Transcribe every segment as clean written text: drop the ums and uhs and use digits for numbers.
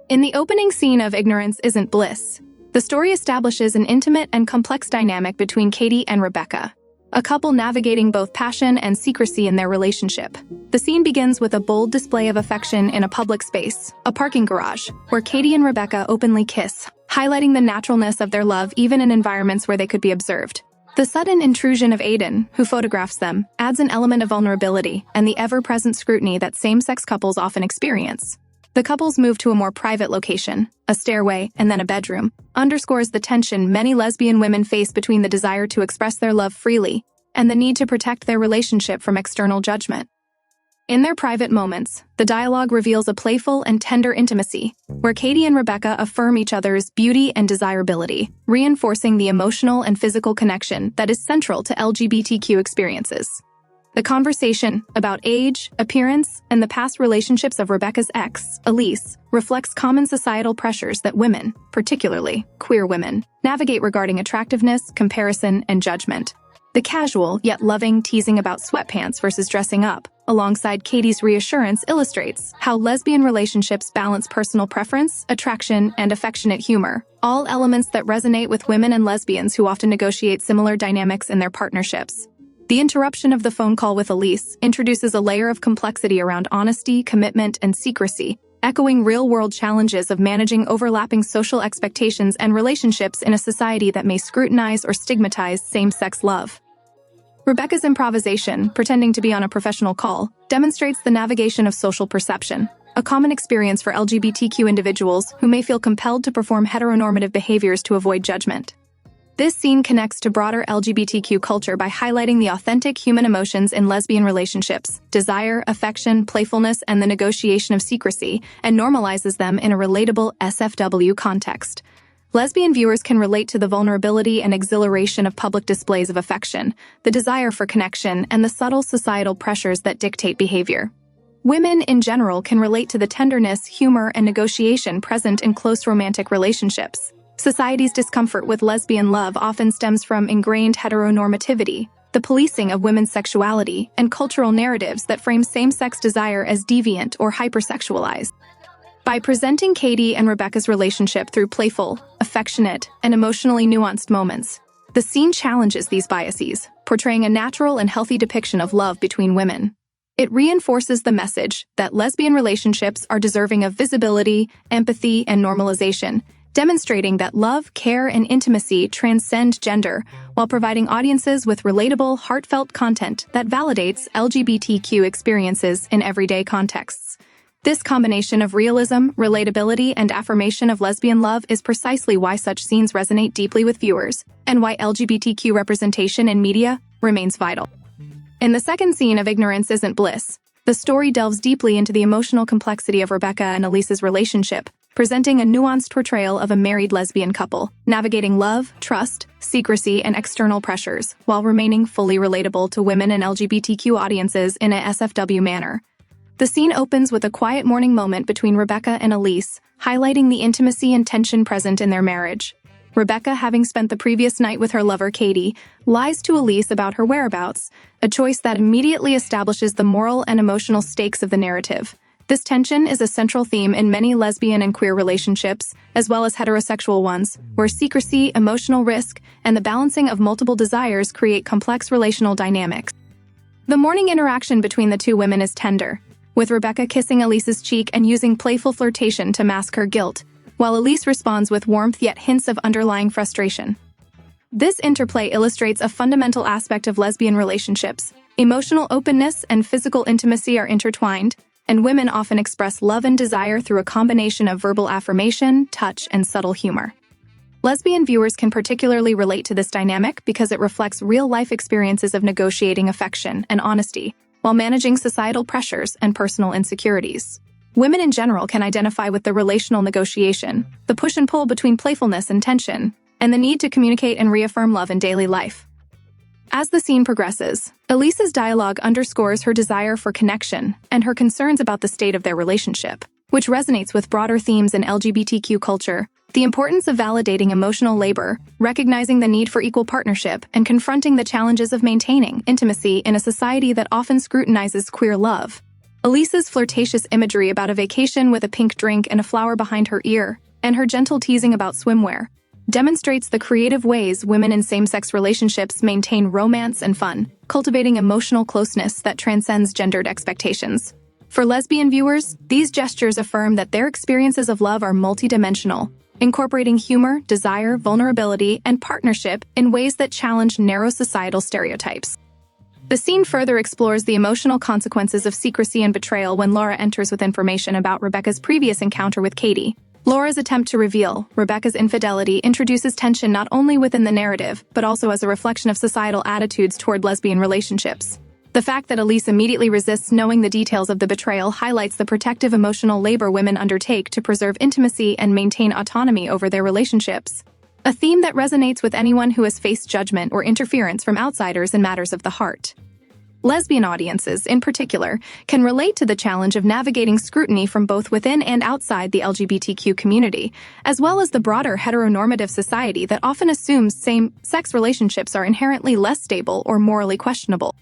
In the opening scene of Ignorance Isn't Bliss, the story establishes an intimate and complex dynamic between Katie and Rebecca, a couple navigating both passion and secrecy in their relationship. The scene begins with a bold display of affection in a public space, a parking garage, where Katie and Rebecca openly kiss, highlighting the naturalness of their love even in environments where they could be observed. The sudden intrusion of Aiden, who photographs them, adds an element of vulnerability and the ever-present scrutiny that same-sex couples often experience. The couple's move to a more private location, a stairway, and then a bedroom, underscores the tension many lesbian women face between the desire to express their love freely and the need to protect their relationship from external judgment. In their private moments, the dialogue reveals a playful and tender intimacy, where Katie and Rebecca affirm each other's beauty and desirability, reinforcing the emotional and physical connection that is central to LGBTQ experiences. The conversation about age, appearance, and the past relationships of Rebecca's ex, Elise, reflects common societal pressures that women, particularly queer women, navigate regarding attractiveness, comparison, and judgment. The casual yet loving teasing about sweatpants versus dressing up, alongside Katie's reassurance, illustrates how lesbian relationships balance personal preference, attraction, and affectionate humor, all elements that resonate with women and lesbians who often negotiate similar dynamics in their partnerships. The interruption of the phone call with Elise introduces a layer of complexity around honesty, commitment, and secrecy, echoing real-world challenges of managing overlapping social expectations and relationships in a society that may scrutinize or stigmatize same-sex love. Rebecca's improvisation, pretending to be on a professional call, demonstrates the navigation of social perception, a common experience for LGBTQ individuals who may feel compelled to perform heteronormative behaviors to avoid judgment. This scene connects to broader LGBTQ culture by highlighting the authentic human emotions in lesbian relationships, desire, affection, playfulness, and the negotiation of secrecy, and normalizes them in a relatable SFW context. Lesbian viewers can relate to the vulnerability and exhilaration of public displays of affection, the desire for connection, and the subtle societal pressures that dictate behavior. Women, in general, can relate to the tenderness, humor, and negotiation present in close romantic relationships. Society's discomfort with lesbian love often stems from ingrained heteronormativity, the policing of women's sexuality, and cultural narratives that frame same-sex desire as deviant or hypersexualized. By presenting Katie and Rebecca's relationship through playful, affectionate, and emotionally nuanced moments, the scene challenges these biases, portraying a natural and healthy depiction of love between women. It reinforces the message that lesbian relationships are deserving of visibility, empathy, and normalization, demonstrating that love, care, and intimacy transcend gender, while providing audiences with relatable, heartfelt content that validates LGBTQ experiences in everyday contexts. This combination of realism, relatability, and affirmation of lesbian love is precisely why such scenes resonate deeply with viewers, and why LGBTQ representation in media remains vital. In the second scene of Ignorance Isn't Bliss, the story delves deeply into the emotional complexity of Rebecca and Elise's relationship, presenting a nuanced portrayal of a married lesbian couple, navigating love, trust, secrecy, and external pressures, while remaining fully relatable to women and LGBTQ audiences in a SFW manner. The scene opens with a quiet morning moment between Rebecca and Elise, highlighting the intimacy and tension present in their marriage. Rebecca, having spent the previous night with her lover Katie, lies to Elise about her whereabouts, a choice that immediately establishes the moral and emotional stakes of the narrative. This tension is a central theme in many lesbian and queer relationships, as well as heterosexual ones, where secrecy, emotional risk, and the balancing of multiple desires create complex relational dynamics. The morning interaction between the two women is tender, with Rebecca kissing Elise's cheek and using playful flirtation to mask her guilt, while Elise responds with warmth yet hints of underlying frustration. This interplay illustrates a fundamental aspect of lesbian relationships. Emotional openness and physical intimacy are intertwined, and women often express love and desire through a combination of verbal affirmation, touch, and subtle humor. Lesbian viewers can particularly relate to this dynamic because it reflects real-life experiences of negotiating affection and honesty, while managing societal pressures and personal insecurities. Women in general can identify with the relational negotiation, the push and pull between playfulness and tension, and the need to communicate and reaffirm love in daily life. As the scene progresses, Elise's dialogue underscores her desire for connection and her concerns about the state of their relationship, which resonates with broader themes in LGBTQ culture: the importance of validating emotional labor, recognizing the need for equal partnership, and confronting the challenges of maintaining intimacy in a society that often scrutinizes queer love. Elise's flirtatious imagery about a vacation with a pink drink and a flower behind her ear, and her gentle teasing about swimwear, demonstrates the creative ways women in same-sex relationships maintain romance and fun, cultivating emotional closeness that transcends gendered expectations. For lesbian viewers, these gestures affirm that their experiences of love are multidimensional, incorporating humor, desire, vulnerability, and partnership in ways that challenge narrow societal stereotypes. The scene further explores the emotional consequences of secrecy and betrayal when Laura enters with information about Rebecca's previous encounter with Katie. Laura's attempt to reveal Rebecca's infidelity introduces tension not only within the narrative, but also as a reflection of societal attitudes toward lesbian relationships. The fact that Elise immediately resists knowing the details of the betrayal highlights the protective emotional labor women undertake to preserve intimacy and maintain autonomy over their relationships. A theme that resonates with anyone who has faced judgment or interference from outsiders in matters of the heart. Lesbian audiences, in particular, can relate to the challenge of navigating scrutiny from both within and outside the LGBTQ community, as well as the broader heteronormative society that often assumes same-sex relationships are inherently less stable or morally questionable.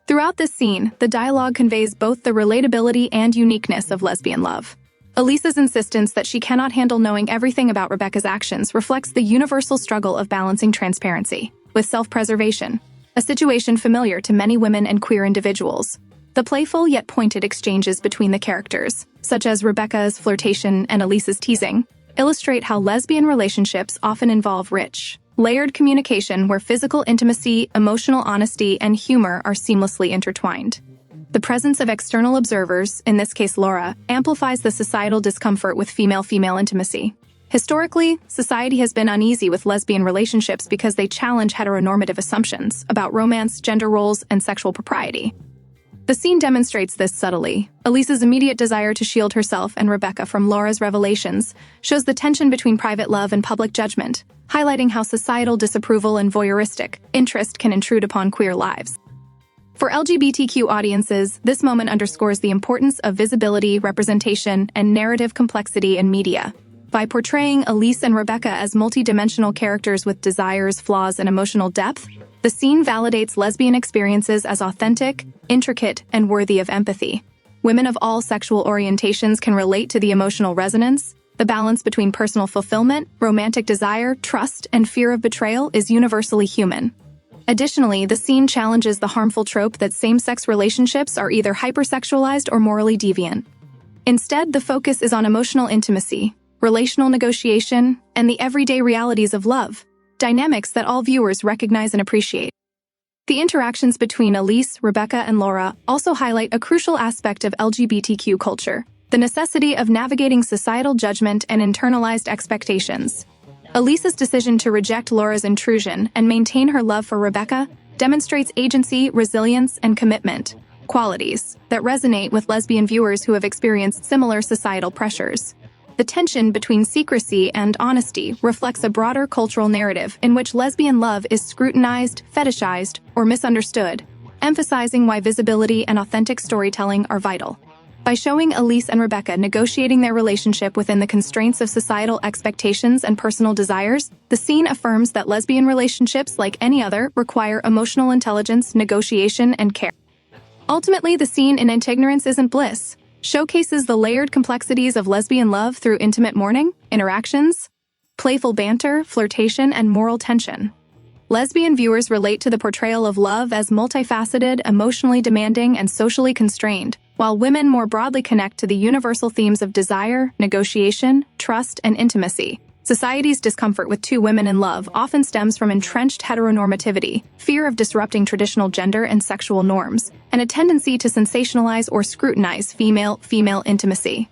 Throughout this scene, the dialogue conveys both the relatability and uniqueness of lesbian love. Elise's insistence that she cannot handle knowing everything about Rebecca's actions reflects the universal struggle of balancing transparency with self-preservation, a situation familiar to many women and queer individuals. The playful yet pointed exchanges between the characters, such as Rebecca's flirtation and Elise's teasing, illustrate how lesbian relationships often involve rich, layered communication where physical intimacy, emotional honesty, and humor are seamlessly intertwined. The presence of external observers, in this case Laura, amplifies the societal discomfort with female-female intimacy. Historically, society has been uneasy with lesbian relationships because they challenge heteronormative assumptions about romance, gender roles, and sexual propriety. The scene demonstrates this subtly. Elise's immediate desire to shield herself and Rebecca from Laura's revelations shows the tension between private love and public judgment, highlighting how societal disapproval and voyeuristic interest can intrude upon queer lives. For LGBTQ audiences, this moment underscores the importance of visibility, representation, and narrative complexity in media. By portraying Elise and Rebecca as multidimensional characters with desires, flaws, and emotional depth, the scene validates lesbian experiences as authentic, intricate, and worthy of empathy. Women of all sexual orientations can relate to the emotional resonance. The balance between personal fulfillment, romantic desire, trust, and fear of betrayal is universally human. Additionally, the scene challenges the harmful trope that same-sex relationships are either hypersexualized or morally deviant. Instead, the focus is on emotional intimacy, relational negotiation, and the everyday realities of love, dynamics that all viewers recognize and appreciate. The interactions between Elise, Rebecca, and Laura also highlight a crucial aspect of LGBTQ culture, the necessity of navigating societal judgment and internalized expectations. Elise's decision to reject Laura's intrusion and maintain her love for Rebecca demonstrates agency, resilience, and commitment, qualities that resonate with lesbian viewers who have experienced similar societal pressures. The tension between secrecy and honesty reflects a broader cultural narrative in which lesbian love is scrutinized, fetishized, or misunderstood, emphasizing why visibility and authentic storytelling are vital. By showing Elise and Rebecca negotiating their relationship within the constraints of societal expectations and personal desires, the scene affirms that lesbian relationships, like any other, require emotional intelligence, negotiation, and care. Ultimately, the scene in Ignorance Isn't Bliss showcases the layered complexities of lesbian love through intimate mourning, interactions, playful banter, flirtation, and moral tension. Lesbian viewers relate to the portrayal of love as multifaceted, emotionally demanding, and socially constrained, while women more broadly connect to the universal themes of desire, negotiation, trust, and intimacy. Society's discomfort with two women in love often stems from entrenched heteronormativity, fear of disrupting traditional gender and sexual norms, and a tendency to sensationalize or scrutinize female-female intimacy.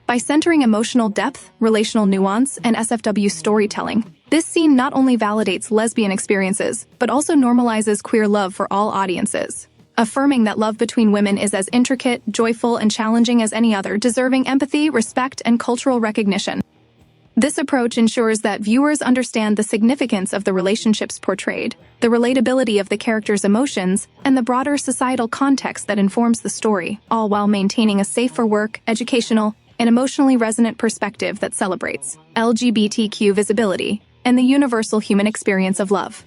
By centering emotional depth, relational nuance, and SFW storytelling, this scene not only validates lesbian experiences, but also normalizes queer love for all audiences, affirming that love between women is as intricate, joyful, and challenging as any other, deserving empathy, respect, and cultural recognition. This approach ensures that viewers understand the significance of the relationships portrayed, the relatability of the characters' emotions, and the broader societal context that informs the story, all while maintaining a safe-for-work, educational, and emotionally resonant perspective that celebrates LGBTQ visibility and the universal human experience of love.